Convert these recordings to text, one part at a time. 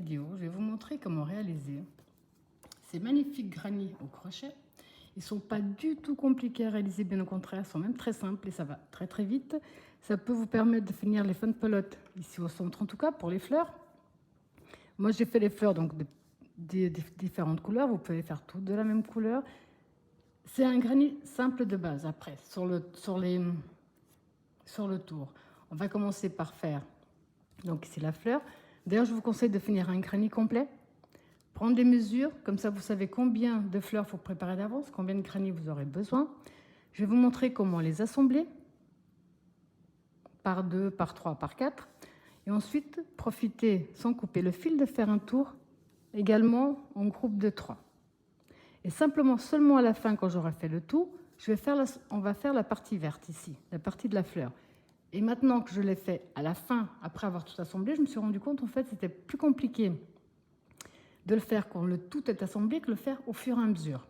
vidéo, je vais vous montrer comment réaliser ces magnifiques granits au crochet. Ils ne sont pas du tout compliqués à réaliser, bien au contraire, ils sont même très simples et ça va très très vite. Ça peut vous permettre de finir les fun pelotes ici au centre, en tout cas pour les fleurs. Moi j'ai fait les fleurs donc de différentes couleurs, vous pouvez faire toutes de la même couleur. C'est un granit simple de base. Après, sur le tour, on va commencer par faire donc ici la fleur. D'ailleurs, je vous conseille de finir un granit complet. Prendre des mesures, comme ça vous savez combien de fleurs il faut préparer d'avance, combien de granits vous aurez besoin. Je vais vous montrer comment les assembler par 2, par 3, par 4. Et ensuite, profitez, sans couper le fil, de faire un tour également en groupe de 3. Et simplement, seulement à la fin, quand j'aurai fait le tout, on va faire la partie verte ici, la partie de la fleur. Et maintenant que je l'ai fait à la fin, après avoir tout assemblé, je me suis rendu compte en fait c'était plus compliqué de le faire quand le tout est assemblé que le faire au fur et à mesure.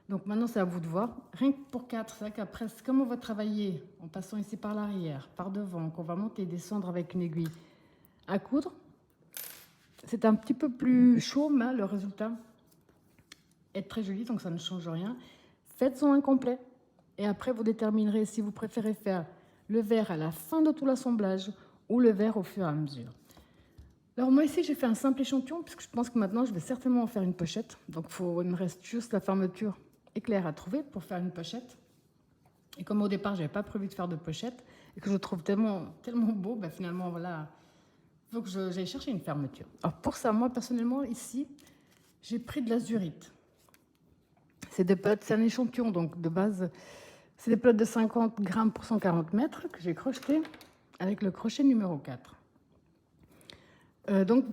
Donc maintenant c'est à vous de voir. Rien que pour 4, c'est vrai qu'après, comme on va travailler en passant ici par l'arrière, par devant, qu'on va monter et descendre avec une aiguille à coudre, c'est un petit peu plus chaud, mais le résultat est très joli, donc ça ne change rien. Faites-en un complet et après vous déterminerez si vous préférez faire le vert à la fin de tout l'assemblage ou le vert au fur et à mesure. Alors moi ici j'ai fait un simple échantillon puisque je pense que maintenant je vais certainement en faire une pochette. Donc il me reste juste la fermeture éclair à trouver pour faire une pochette. Et comme au départ je n'avais pas prévu de faire de pochette et que je trouve tellement beau, ben finalement voilà, il faut que j'aille chercher une fermeture. Alors pour ça, moi personnellement ici j'ai pris de l'azurite. C'est un échantillon donc de base. C'est des pelotes de 50 grammes pour 140 mètres que j'ai crocheté avec le crochet numéro 4. Donc,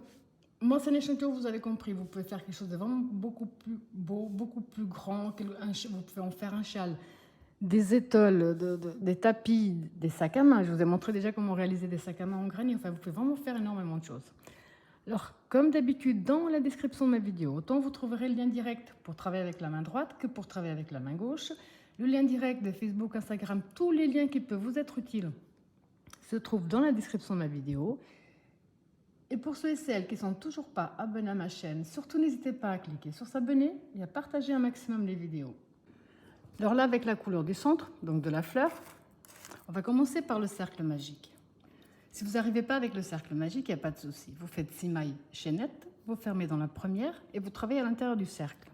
moi, c'est un échantillon, vous avez compris. Vous pouvez faire quelque chose de vraiment beaucoup plus beau, beaucoup plus grand. Vous pouvez en faire un châle, des étoiles, des tapis, des sacs à main. Je vous ai montré déjà comment réaliser des sacs à main en granit. Enfin, vous pouvez vraiment faire énormément de choses. Alors, comme d'habitude, dans la description de ma vidéo, autant vous trouverez le lien direct pour travailler avec la main droite que pour travailler avec la main gauche. Le lien direct de Facebook, Instagram, tous les liens qui peuvent vous être utiles se trouvent dans la description de ma vidéo. Et pour ceux et celles qui ne sont toujours pas abonnés à ma chaîne, surtout n'hésitez pas à cliquer sur s'abonner et à partager un maximum les vidéos. Alors là, avec la couleur du centre, donc de la fleur, on va commencer par le cercle magique. Si vous n'arrivez pas avec le cercle magique, il n'y a pas de souci. Vous faites 6 mailles chaînettes, vous fermez dans la première et vous travaillez à l'intérieur du cercle.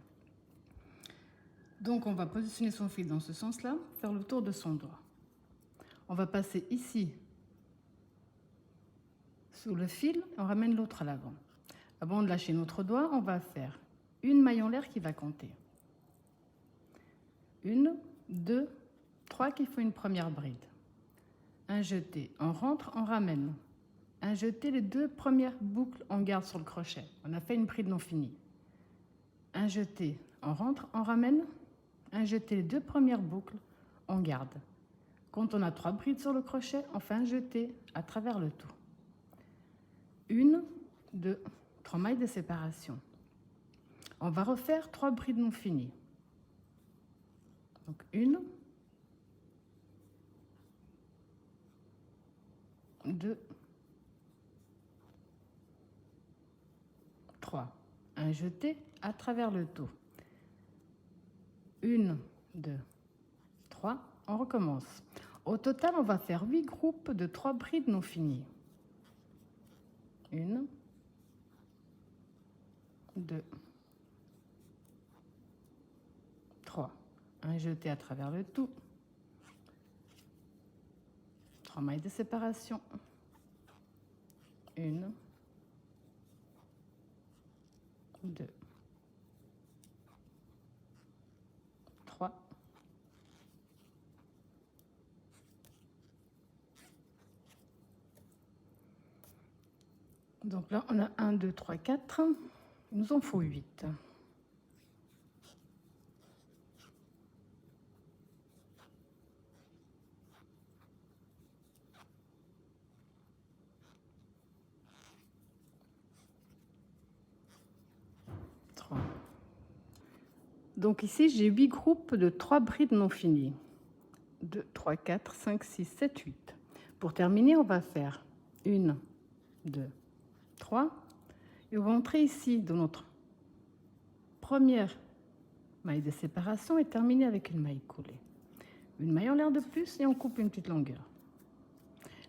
Donc on va positionner son fil dans ce sens-là, faire le tour de son doigt. On va passer ici sous le fil, on ramène l'autre à l'avant. Avant de lâcher notre doigt, on va faire une maille en l'air qui va compter. 1, 2, 3 qui font une première bride. Un jeté, on rentre, on ramène. Un jeté, les 2 premières boucles, on garde sur le crochet. On a fait une bride non finie. Un jeté, on rentre, on ramène. Un jeté, les 2 premières boucles, on garde. Quand on a 3 brides sur le crochet, on fait un jeté à travers le tout. 1, 2, 3 mailles de séparation. On va refaire 3 brides non finies. Donc 1, 2, 3. Un jeté à travers le tout. 1, 2, 3. On recommence. Au total, on va faire 8 groupes de 3 brides non finies. 1, 2, 3. Un jeté à travers le tout. 3 mailles de séparation. 1, 2, 3. Donc là, on a 1, 2, 3, 4. Il nous en faut 8. Donc ici, j'ai 8 groupes de 3 brides non finies. 2, 3, 4, 5, 6, 7, 8. Pour terminer, on va faire 1, 2, 3. Et on va entrer ici dans notre première maille de séparation et terminer avec une maille coulée. Une maille en l'air de plus et on coupe une petite longueur.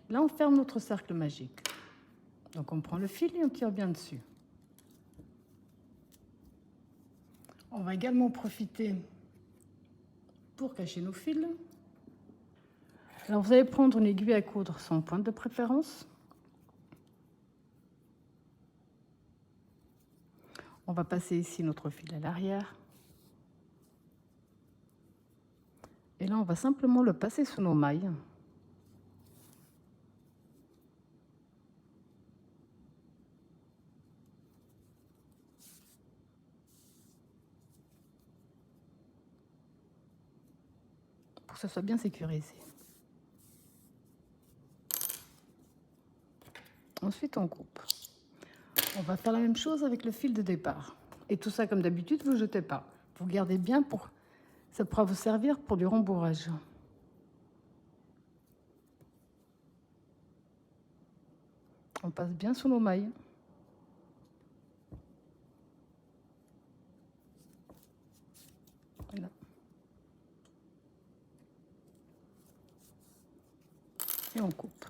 Là, on ferme notre cercle magique. Donc on prend le fil et on tire bien dessus. On va également profiter pour cacher nos fils. Alors vous allez prendre une aiguille à coudre sans pointe de préférence. On va passer ici notre fil à l'arrière. Et là, on va simplement le passer sous nos mailles. Pour que ce soit bien sécurisé. Ensuite, on coupe. On va faire la même chose avec le fil de départ. Et tout ça, comme d'habitude, vous ne jetez pas. Vous gardez bien pour... Ça pourra vous servir pour du rembourrage. On passe bien sous nos mailles. Voilà. Et on coupe.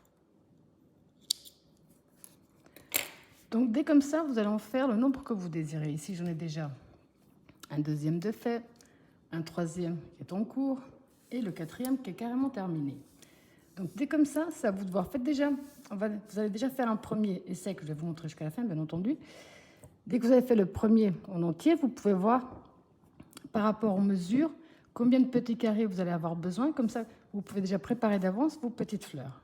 Donc, dès comme ça, vous allez en faire le nombre que vous désirez. Ici, j'en ai déjà un deuxième de fait, un troisième qui est en cours et le quatrième qui est carrément terminé. Donc, dès comme ça, c'est à vous de voir. Faites déjà, vous allez déjà faire un premier essai que je vais vous montrer jusqu'à la fin, bien entendu. Dès que vous avez fait le premier en entier, vous pouvez voir par rapport aux mesures combien de petits carrés vous allez avoir besoin. Comme ça, vous pouvez déjà préparer d'avance vos petites fleurs.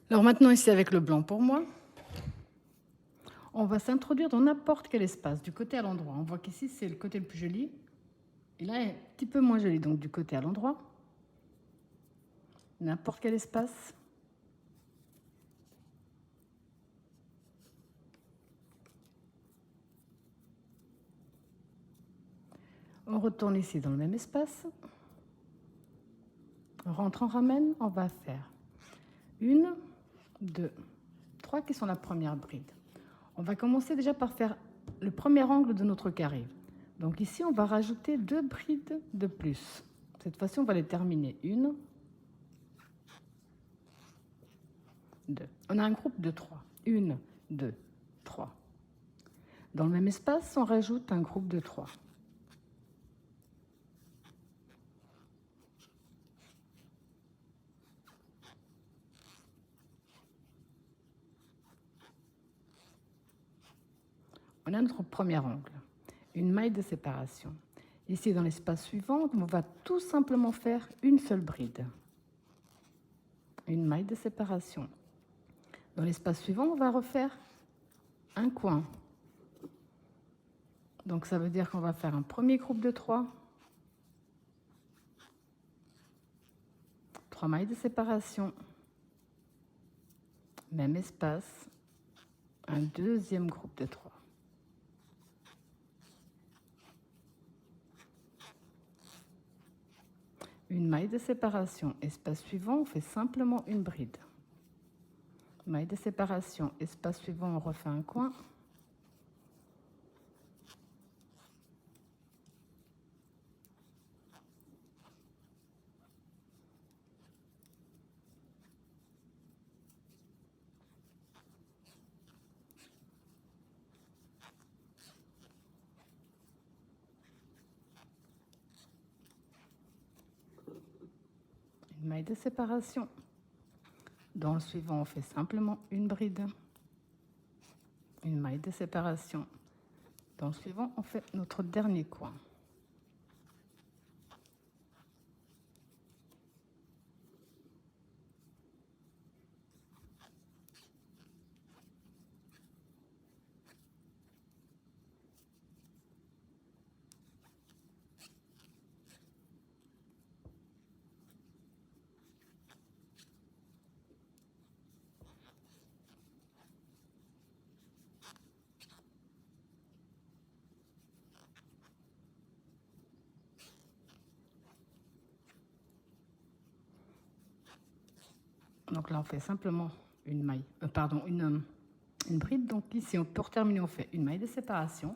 Alors maintenant, ici avec le blanc pour moi, on va s'introduire dans n'importe quel espace, du côté à l'endroit. On voit qu'ici, c'est le côté le plus joli. Et là, un petit peu moins joli, donc du côté à l'endroit. N'importe quel espace. On retourne ici dans le même espace. On rentre en ramène, on va faire 1, 2, 3 qui sont la première bride. On va commencer déjà par faire le premier angle de notre carré. Donc ici, on va rajouter 2 brides de plus. Cette fois-ci, on va les terminer. 1, 2. On a un groupe de 3. 1, 2, 3. Dans le même espace, on rajoute un groupe de 3. On a notre premier angle, une maille de séparation. Ici, dans l'espace suivant, on va tout simplement faire une seule bride. Une maille de séparation. Dans l'espace suivant, on va refaire un coin. Donc, ça veut dire qu'on va faire un premier groupe de 3. 3 mailles de séparation. Même espace. Un deuxième groupe de 3. Une maille de séparation. Espace suivant, on fait simplement une bride. Maille de séparation. Espace suivant, on refait un coin. Une maille de séparation. Dans le suivant, on fait simplement une bride. Une maille de séparation. Dans le suivant, on fait notre dernier coin. Donc là, on fait simplement une maille, une une bride. Donc ici, pour terminer, on fait une maille de séparation.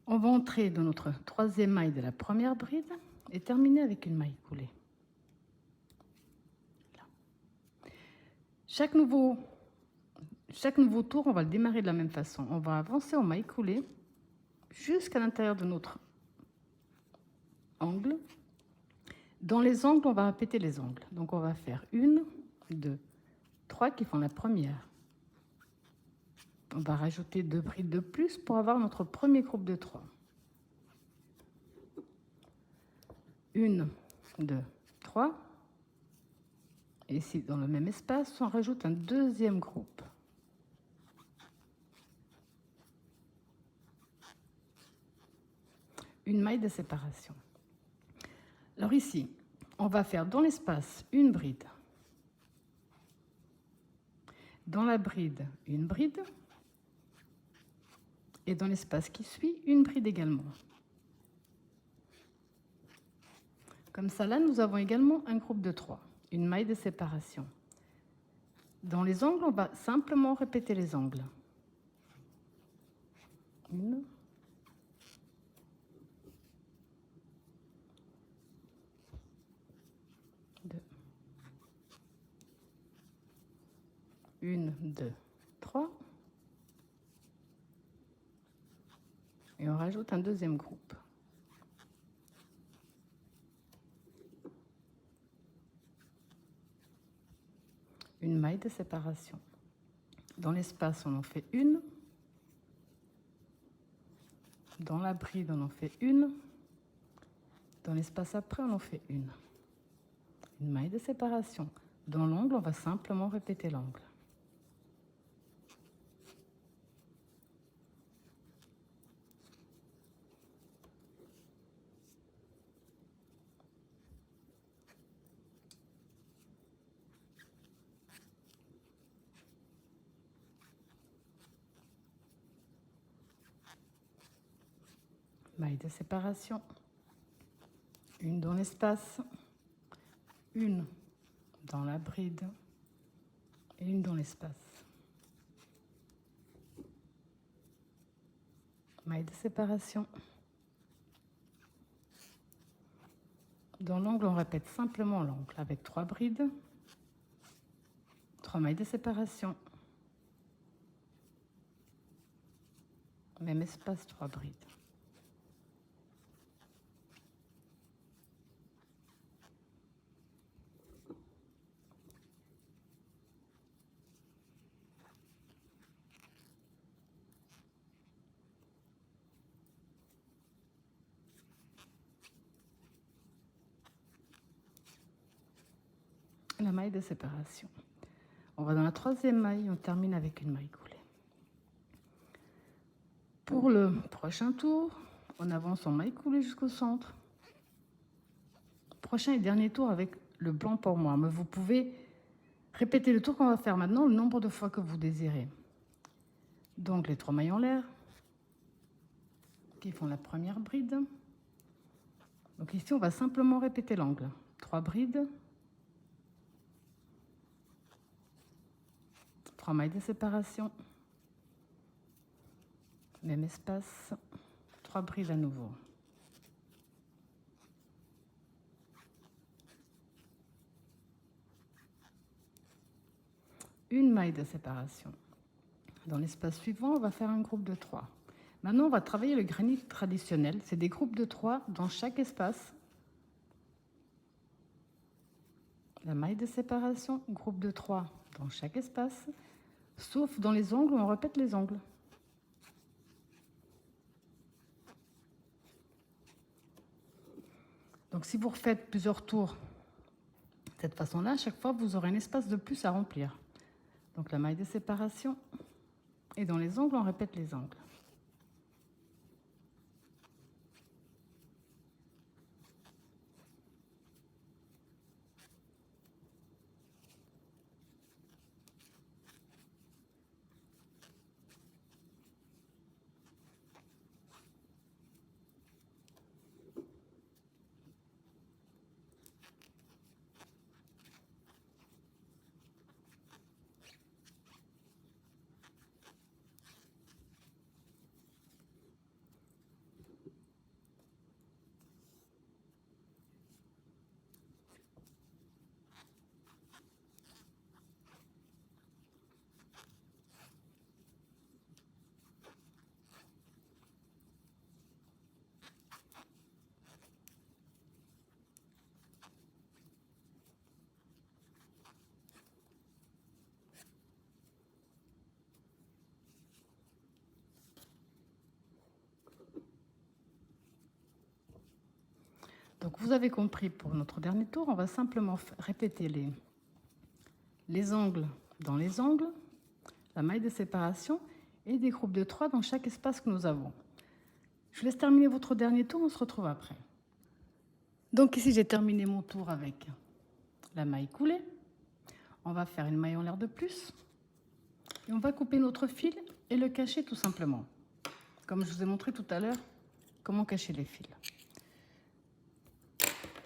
On va entrer dans notre troisième maille de la première bride et terminer avec une maille coulée. Là. Chaque nouveau tour, on va le démarrer de la même façon. On va avancer en maille coulée jusqu'à l'intérieur de notre angle. Dans les angles, on va répéter les angles. Donc on va faire 1, 2, 3 qui font la première. On va rajouter 2 brides de plus pour avoir notre premier groupe de 3. 1, 2, 3. Et ici, dans le même espace, on rajoute un deuxième groupe. Une maille de séparation. Alors ici, on va faire dans l'espace une bride. Dans la bride, une bride. Et dans l'espace qui suit, une bride également. Comme ça, là, nous avons également un groupe de 3, une maille de séparation. Dans les angles, on va simplement répéter les angles. 1, 2, 1, 2, 3. Et on rajoute un deuxième groupe. Une maille de séparation. Dans l'espace, on en fait une. Dans la bride, on en fait une. Dans l'espace après, on en fait une. Une maille de séparation. Dans l'angle, on va simplement répéter l'angle. Maille de séparation. Une dans l'espace, une dans la bride et une dans l'espace. Maille de séparation. Dans l'angle, on répète simplement l'angle avec 3 brides, 3 mailles de séparation. Même espace, 3 brides. La maille de séparation. On va dans la troisième maille, on termine avec une maille coulée. Pour le prochain tour, on avance en maille coulée jusqu'au centre. Prochain et dernier tour avec le blanc pour moi, mais vous pouvez répéter le tour qu'on va faire maintenant le nombre de fois que vous désirez. Donc les 3 mailles en l'air qui font la première bride. Donc ici, on va simplement répéter l'angle. 3 brides. 3 mailles de séparation. Même espace. 3 brides à nouveau. Une maille de séparation. Dans l'espace suivant, on va faire un groupe de 3. Maintenant, on va travailler le granit traditionnel. C'est des groupes de 3 dans chaque espace. La maille de séparation, groupe de 3 dans chaque espace, sauf dans les angles où on répète les angles. Donc si vous refaites plusieurs tours de cette façon-là, à chaque fois, vous aurez un espace de plus à remplir. Donc la maille de séparation, et dans les angles, on répète les angles. vous avez compris, pour notre dernier tour, on va simplement répéter les angles dans les angles, la maille de séparation et des groupes de 3 dans chaque espace que nous avons. Je vous laisse terminer votre dernier tour, on se retrouve après. Donc ici, j'ai terminé mon tour avec la maille coulée. On va faire une maille en l'air de plus. Et on va couper notre fil et le cacher tout simplement. Comme je vous ai montré tout à l'heure, comment cacher les fils.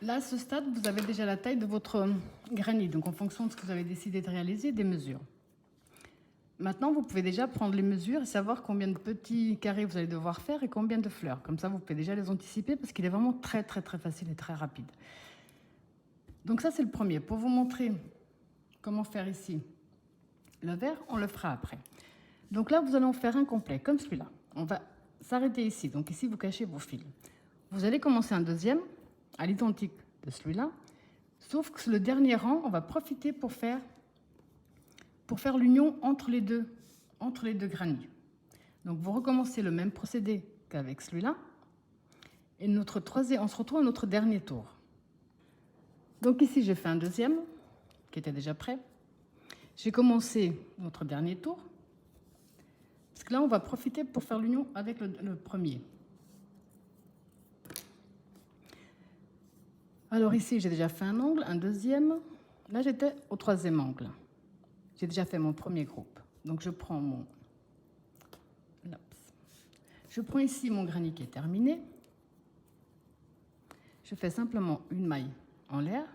Là, à ce stade, vous avez déjà la taille de votre granit, donc en fonction de ce que vous avez décidé de réaliser, des mesures. Maintenant, vous pouvez déjà prendre les mesures et savoir combien de petits carrés vous allez devoir faire et combien de fleurs. Comme ça, vous pouvez déjà les anticiper parce qu'il est vraiment très facile et très rapide. Donc ça, c'est le premier. Pour vous montrer comment faire ici le vert, on le fera après. Donc là, vous allez en faire un complet, comme celui-là. On va s'arrêter ici. Donc ici, vous cachez vos fils. Vous allez commencer un deuxième, à l'identique de celui-là, sauf que le dernier rang, on va profiter pour faire l'union entre les deux granits. Donc vous recommencez le même procédé qu'avec celui-là. Et on se retrouve à notre dernier tour. Donc ici, j'ai fait un deuxième, qui était déjà prêt. J'ai commencé notre dernier tour. Parce que là, on va profiter pour faire l'union avec le premier. Alors ici, j'ai déjà fait un angle, un deuxième. Là, j'étais au troisième angle. J'ai déjà fait mon premier groupe. Donc, je prends ici mon granit qui est terminé. Je fais simplement une maille en l'air.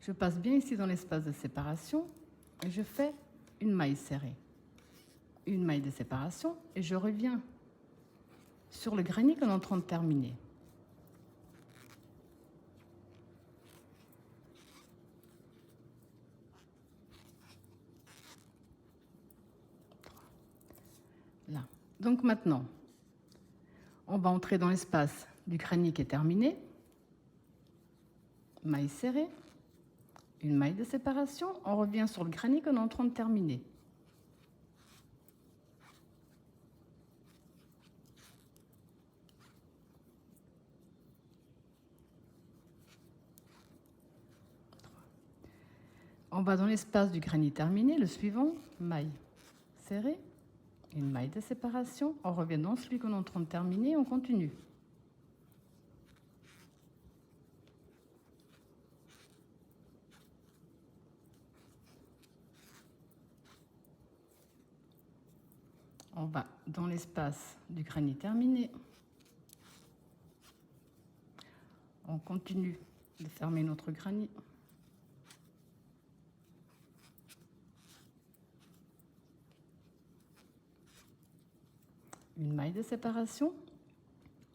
Je passe bien ici dans l'espace de séparation et je fais une maille serrée. Une maille de séparation et je reviens sur le granit qu'on est en train de terminer. Là. Donc maintenant, on va entrer dans l'espace du granit qui est terminé. Maille serrée, une maille de séparation. On revient sur le granit qu'on est en train de terminer. On va dans l'espace du granit terminé, le suivant, maille serrée, une maille de séparation. On revient dans celui qu'on est en train de terminer, on continue. On va dans l'espace du granit terminé. On continue de fermer notre granit. Une maille de séparation.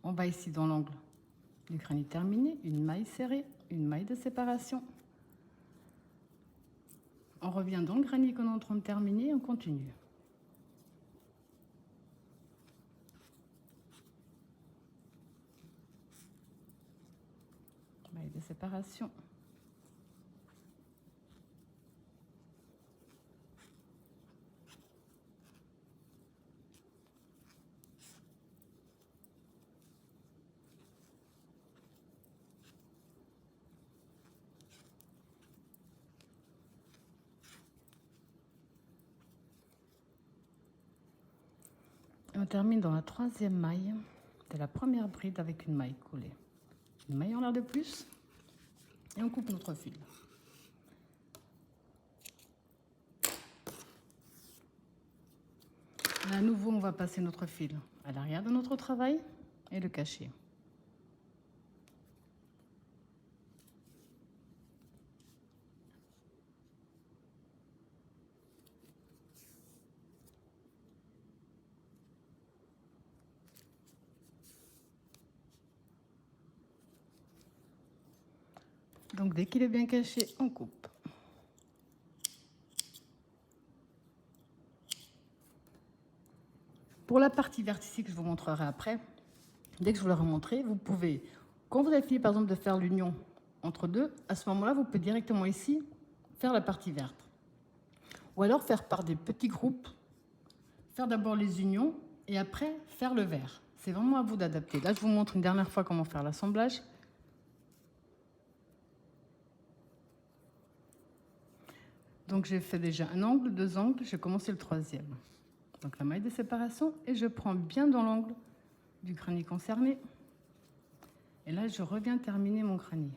On va ici dans l'angle du granit terminé, une maille serrée, une maille de séparation. On revient dans le granit qu'on est en train de terminer, on continue. Maille de séparation. Et on termine dans la troisième maille de la première bride avec une maille coulée. Une maille en l'air de plus et on coupe notre fil. Là, à nouveau, on va passer notre fil à l'arrière de notre travail et le cacher. Donc dès qu'il est bien caché, on coupe. Pour la partie verticille que je vous montrerai après, dès que je vous l'aurai montré, vous pouvez, quand vous avez fini par exemple de faire l'union entre deux, à ce moment-là, vous pouvez directement ici faire la partie verte. Ou alors faire par des petits groupes, faire d'abord les unions et après faire le vert. C'est vraiment à vous d'adapter. Là, je vous montre une dernière fois comment faire l'assemblage. Donc j'ai fait déjà un angle, 2 angles, j'ai commencé le 3e. Donc la maille de séparation et je prends bien dans l'angle du granit concerné. Et là, je reviens terminer mon granit.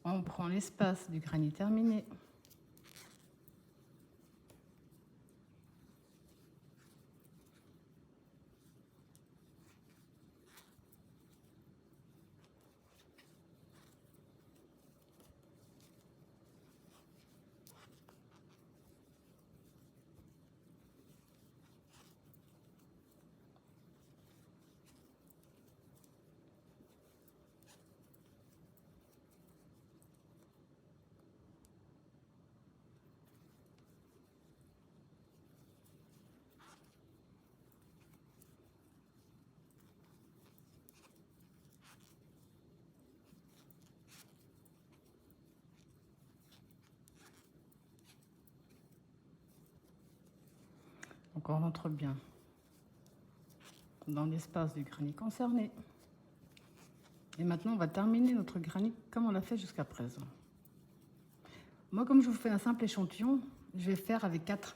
On prend l'espace du granit terminé. Donc on rentre bien dans l'espace du granit concerné. Et maintenant, on va terminer notre granit comme on l'a fait jusqu'à présent. Moi, comme je vous fais un simple échantillon, je vais faire avec 4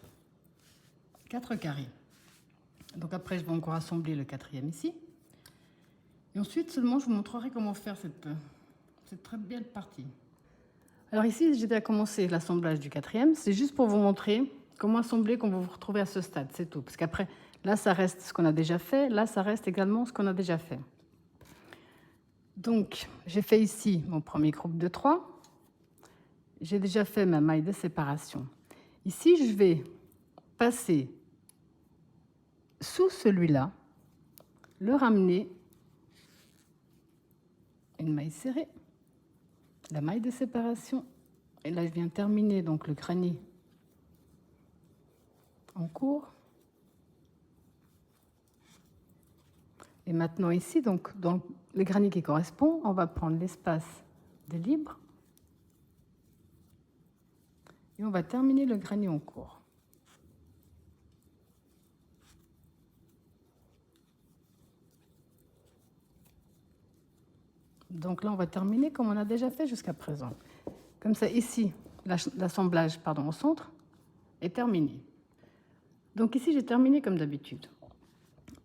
carrés. Donc après, je vais encore assembler le 4e ici. Et ensuite, seulement, je vous montrerai comment faire cette très belle partie. Alors ici, j'ai déjà commencé l'assemblage du 4e. C'est juste pour vous montrer comment assembler quand vous vous retrouvez à ce stade, c'est tout. Parce qu'après, là, ça reste ce qu'on a déjà fait. Là, ça reste également ce qu'on a déjà fait. Donc, j'ai fait ici mon premier groupe de 3. J'ai déjà fait ma maille de séparation. Ici, je vais passer sous celui-là, le ramener, une maille serrée, la maille de séparation. Et là, je viens terminer donc le granit en cours. Et maintenant ici, donc dans le granit qui correspond, on va prendre l'espace de libre et on va terminer le granit en cours. Donc là, on va terminer comme on a déjà fait jusqu'à présent. Comme ça, ici, l'assemblage au centre est terminé. Donc ici, j'ai terminé comme d'habitude.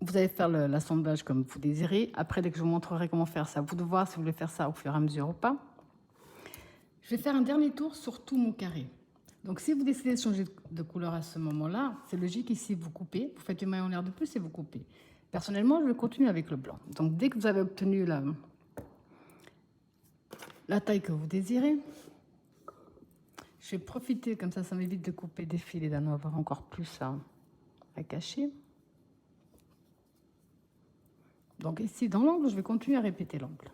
Vous allez faire l'assemblage comme vous désirez. Après, dès que je vous montrerai comment faire ça, vous devez voir si vous voulez faire ça au fur et à mesure ou pas. Je vais faire un dernier tour sur tout mon carré. Donc si vous décidez de changer de couleur à ce moment-là, c'est logique ici, vous coupez, vous faites une maille en l'air de plus et vous coupez. Personnellement, je vais continuer avec le blanc. Donc dès que vous avez obtenu la taille que vous désirez, je vais profiter, comme ça m'évite de couper des fils et d'en avoir encore plus à cacher. Donc ici, dans l'angle, je vais continuer à répéter l'angle.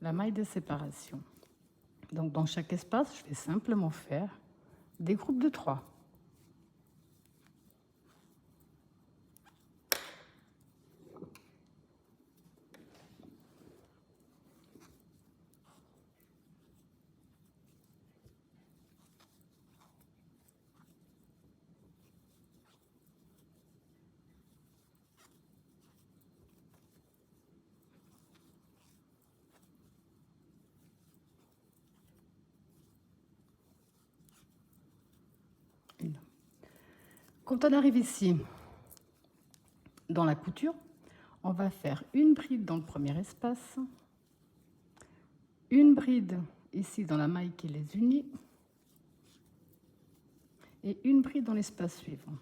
La maille de séparation. Donc dans chaque espace, je vais simplement faire des groupes de 3. Quand on arrive ici, dans la couture, on va faire une bride dans le premier espace, une bride ici dans la maille qui les unit, et une bride dans l'espace suivant.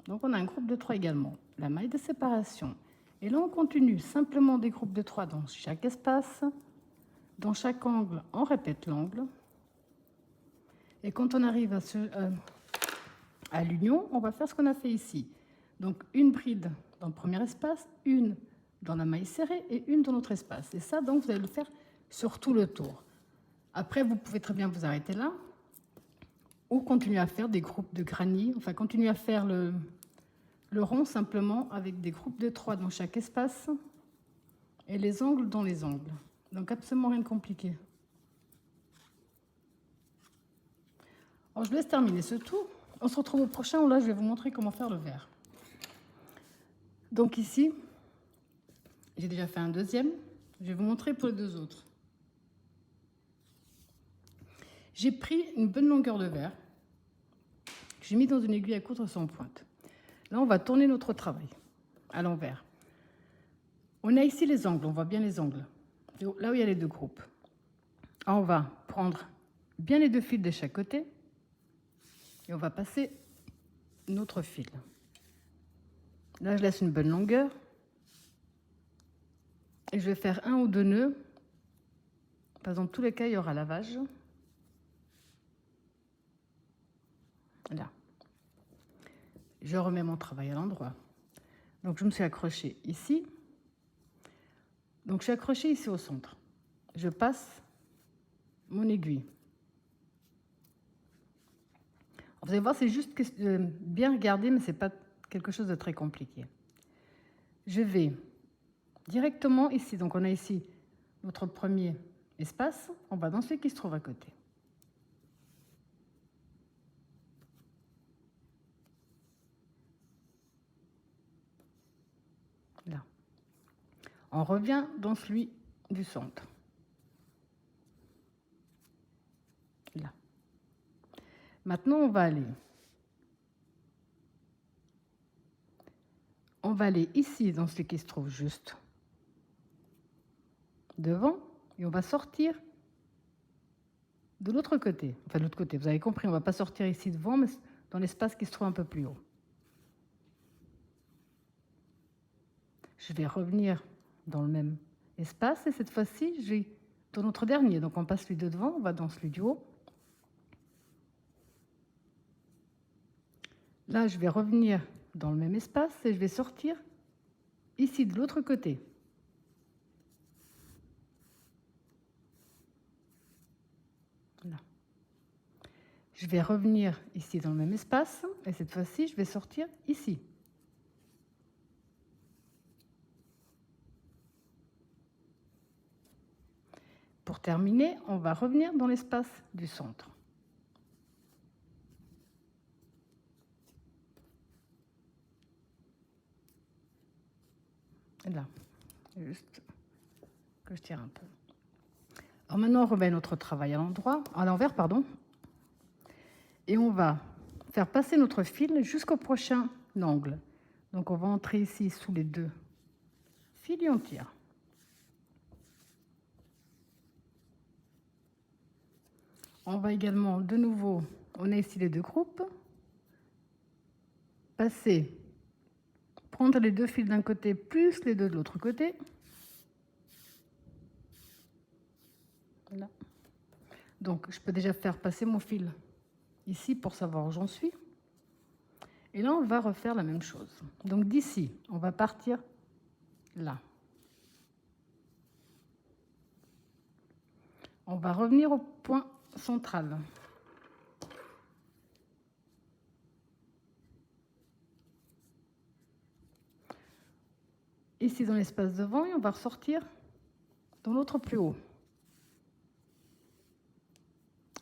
Donc on a un groupe de 3 également, la maille de séparation. Et là on continue simplement des groupes de 3 dans chaque espace, dans chaque angle, on répète l'angle. Et quand on arrive à l'union, on va faire ce qu'on a fait ici. Donc une bride dans le premier espace, une dans la maille serrée et une dans l'autre espace. Et ça, donc, vous allez le faire sur tout le tour. Après, vous pouvez très bien vous arrêter là ou continuer à faire des groupes de granit, enfin continuer à faire le rond simplement avec des groupes de 3 dans chaque espace et les angles dans les angles. Donc absolument rien de compliqué. Alors, je laisse terminer ce tour. On se retrouve au prochain où là je vais vous montrer comment faire le vert. Donc ici, j'ai déjà fait un deuxième. Je vais vous montrer pour les deux autres. J'ai pris une bonne longueur de verre que j'ai mis dans une aiguille à coudre sans pointe. Là, on va tourner notre travail à l'envers. On a ici les angles, on voit bien les angles. Là où il y a les deux groupes. Alors, on va prendre bien les deux fils de chaque côté et on va passer notre fil. Là, je laisse une bonne longueur et je vais faire 1 ou 2 nœuds. Dans tous les cas, il y aura lavage. Là. Je remets mon travail à l'endroit. Donc, je me suis accrochée ici. Donc, je suis accrochée ici au centre. Je passe mon aiguille. Vous allez voir, c'est juste bien regarder, mais ce n'est pas quelque chose de très compliqué. Je vais directement ici. Donc, on a ici notre premier espace. On va dans celui qui se trouve à côté. Là. On revient dans celui du centre. Là. Maintenant, on va aller ici dans celui qui se trouve juste devant et on va sortir de l'autre côté. Enfin, de l'autre côté, vous avez compris, on ne va pas sortir ici devant, mais dans l'espace qui se trouve un peu plus haut. Je vais revenir dans le même espace et cette fois-ci, je vais dans notre dernier. Donc, on passe celui de devant, on va dans celui du haut. Là, je vais revenir dans le même espace et je vais sortir ici de l'autre côté. Là. Je vais revenir ici dans le même espace et cette fois-ci, je vais sortir ici. Pour terminer, on va revenir dans l'espace du centre. Là, juste que je tire un peu. Alors maintenant, on remet notre travail à l'envers, pardon. Et on va faire passer notre fil jusqu'au prochain angle. Donc on va entrer ici sous les deux fils et on tire. On va également de nouveau, on a ici les deux groupes, passer, prendre les deux fils d'un côté plus les deux de l'autre côté. Là. Donc je peux déjà faire passer mon fil ici pour savoir où j'en suis. Et là, on va refaire la même chose. Donc d'ici, on va partir là. On va revenir au point central. Ici dans l'espace devant et on va ressortir dans l'autre plus haut.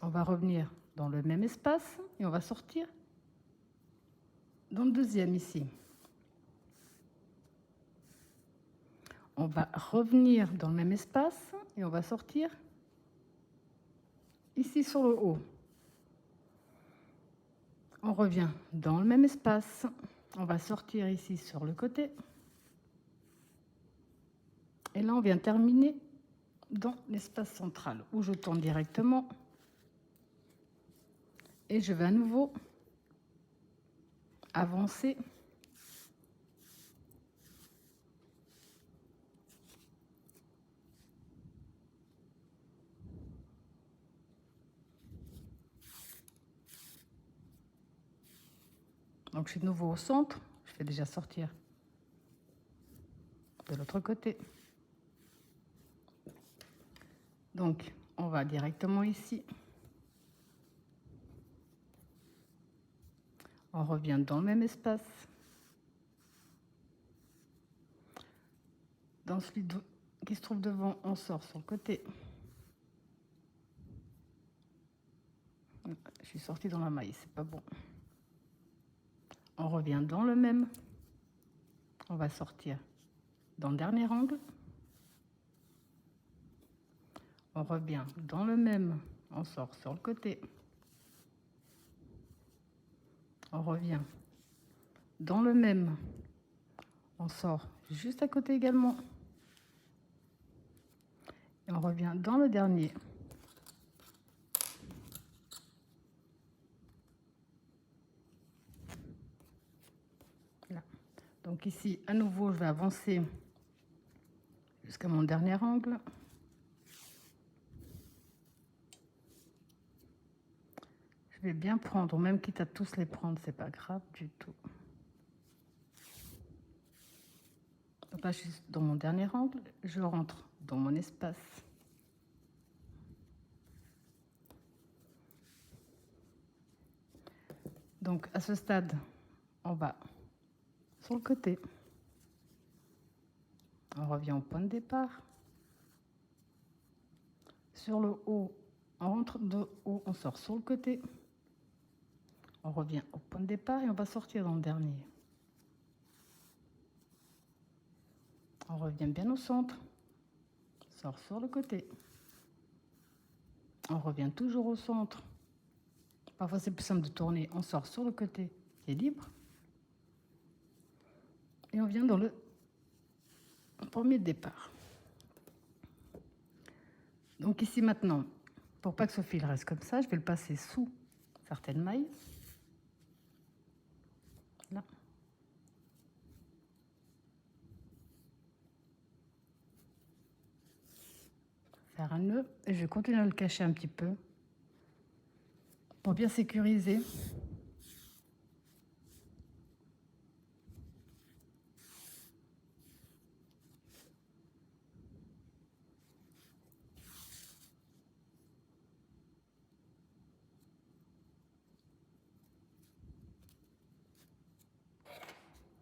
On va revenir dans le même espace et on va sortir dans le deuxième ici. On va revenir dans le même espace et on va sortir ici sur le haut. On revient dans le même espace. On va sortir ici sur le côté. Et là, on vient terminer dans l'espace central où je tourne directement. Et je vais à nouveau avancer. Donc, je suis de nouveau au centre. Je vais déjà sortir de l'autre côté. Donc, on va directement ici. On revient dans le même espace. Dans celui qui se trouve devant, on sort sur le côté. Je suis sortie dans la maille, c'est pas bon. On revient dans le même. On va sortir dans le dernier angle. On revient dans le même. On sort sur le côté. On revient dans le même. On sort juste à côté également. Et on revient dans le dernier. Là. Donc ici, à nouveau, je vais avancer jusqu'à mon dernier angle. Je vais bien prendre, même quitte à tous les prendre, c'est pas grave du tout. Donc là, je suis dans mon dernier angle, je rentre dans mon espace. Donc à ce stade, on va sur le côté. On revient au point de départ. Sur le haut, on rentre de haut, on sort sur le côté. On revient au point de départ et on va sortir dans le dernier. On revient bien au centre, sort sur le côté. On revient toujours au centre. Parfois c'est plus simple de tourner, on sort sur le côté qui est libre. Et on vient dans le premier départ. Donc ici maintenant, pour pas que ce fil reste comme ça, je vais le passer sous certaines mailles. Là. Faire un nœud et je vais continuer à le cacher un petit peu pour bien sécuriser.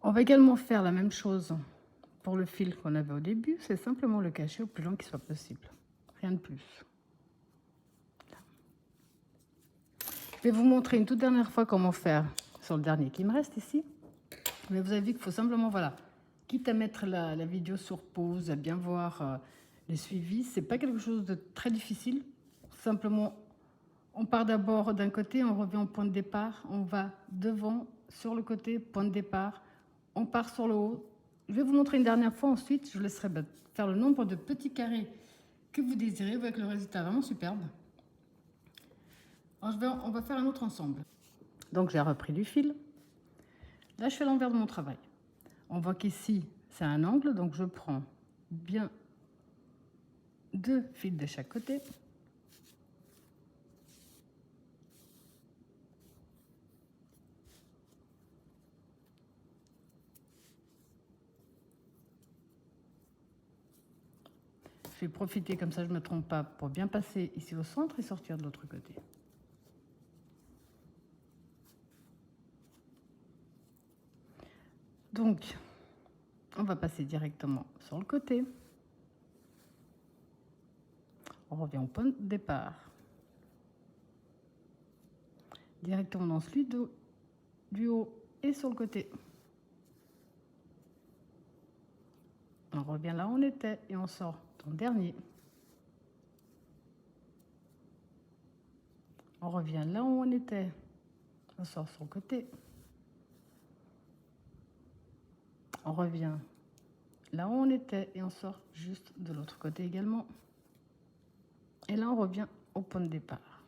On va également faire la même chose pour le fil qu'on avait au début, c'est simplement le cacher au plus long qu'il soit possible, rien de plus. Je vais vous montrer une toute dernière fois comment faire sur le dernier qui me reste ici. Mais vous avez vu qu'il faut simplement, voilà, quitte à mettre la vidéo sur pause, à bien voir les suivis, c'est pas quelque chose de très difficile. Simplement, on part d'abord d'un côté, on revient au point de départ, on va devant, sur le côté, point de départ, on part sur le haut. Je vais vous montrer une dernière fois, ensuite je vous laisserai faire le nombre de petits carrés que vous désirez avec le résultat vraiment superbe. Alors on va faire un autre ensemble. Donc j'ai repris du fil. Là je fais l'envers de mon travail. On voit qu'ici c'est un angle, donc je prends bien 2 fils de chaque côté. Je vais profiter, comme ça je ne me trompe pas, pour bien passer ici au centre et sortir de l'autre côté. Donc, on va passer directement sur le côté. On revient au point de départ. Directement dans celui du haut et sur le côté. On revient là où on était et on sort dans le dernier. On revient là où on était. On sort sur le côté. On revient là où on était et on sort juste de l'autre côté également. Et là, on revient au point de départ.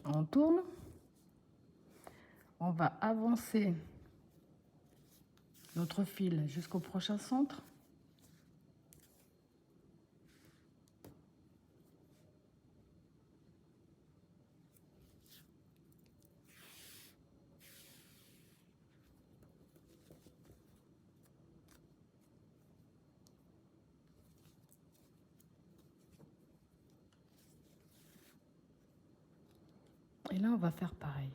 On tourne. On va avancer notre fil jusqu'au prochain centre. Et là, on va faire pareil.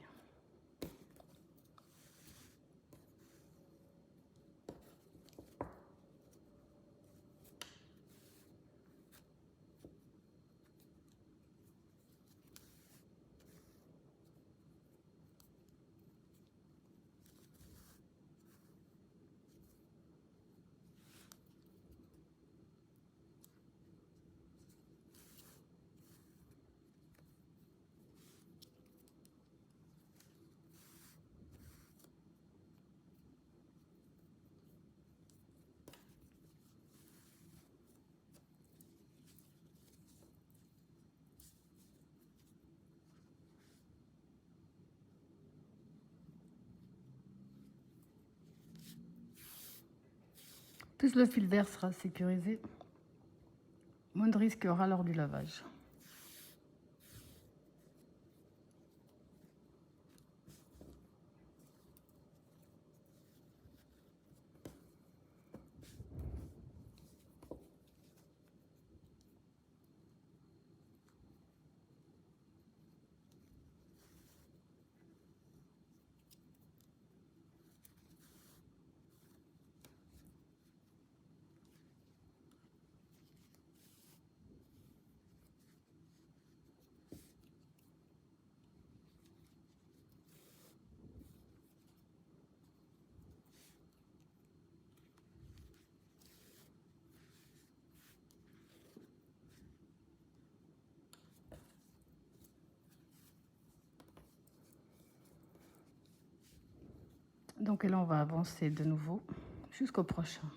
Plus le fil vert sera sécurisé, moins de risque il y aura lors du lavage. Donc là, on va avancer de nouveau jusqu'au prochain.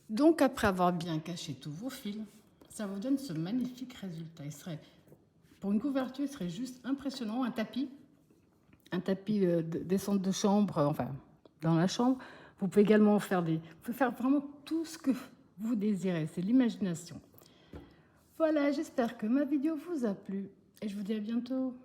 Donc, après avoir bien caché tous vos fils, ça vous donne ce magnifique résultat. Pour une couverture, il serait juste impressionnant. Un tapis des centres de chambre, enfin, dans la chambre. Vous pouvez également faire vous pouvez faire vraiment tout ce que vous désirez. C'est l'imagination. Voilà, j'espère que ma vidéo vous a plu et je vous dis à bientôt.